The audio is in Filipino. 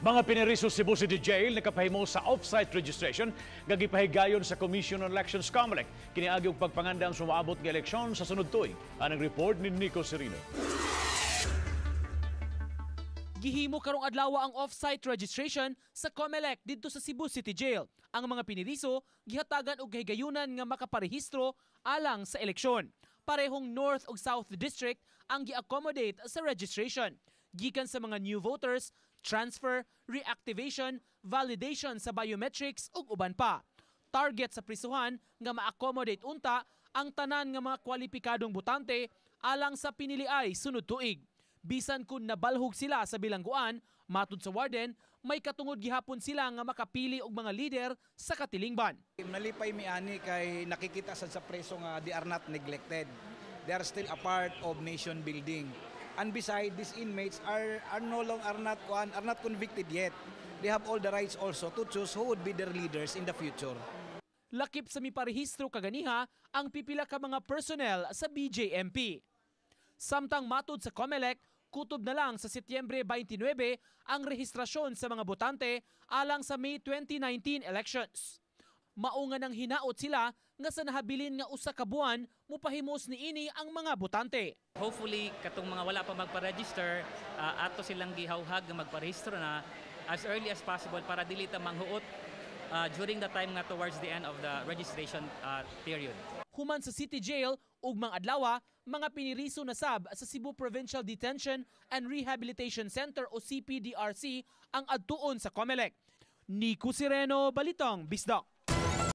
Mga piniriso Cebu City Jail nakapahimo sa offsite registration gagipahigayon sa Commission on Elections COMELEC. Kiniagi og pagpangandang sumaabot nga eleksyon sa sunod tuig. Anang report ni Nico Serino. Gihimo karong adlaw ang offsite registration sa COMELEC didto sa Cebu City Jail. Ang mga piniriso gihatagan og higayunan nga makaparehistro alang sa eleksyon. Parehong North ug South District ang gi-accommodate sa registration. Gikan sa mga new voters, transfer, reactivation, validation sa biometrics ug uban pa. Target sa prisuhan nga ma-accommodate unta ang tanan nga mga kwalipikadong botante alang sa piniliay sunod tuig. Bisan kun nabalhog sila sa bilangguan, matud sa warden, may katungod gihapon sila nga makapili og mga leader sa katilingban. Nalipay mi ani kay nakikita sa preso nga they are not neglected. They are still a part of nation building. And besides, these inmates are not convicted yet. They have all the rights also to choose who would be their leaders in the future. Lakip sa miparehistro kaganiha ang pipila ka mga personnel sa BJMP. Samtang matud sa COMELEC, kutob na lang sa Setyembre 29 ang rehistrasyon sa mga botante alang sa May 2019 elections. Maunga nang hinaot sila nga sa nahabilin nga usa ka buwan mupahimos niini ang mga botante. Hopefully katong mga wala pa magpa-register ato silang gihawhag nga magparehistro na as early as possible para dili ta manghuot during the time nga towards the end of the registration period. Human sa City Jail ugmang adlaw mga piniriso na sab sa Cebu Provincial Detention and Rehabilitation Center o CPDRC ang adtuon sa COMELEC. Nico Sereno, Balitang Bisdak.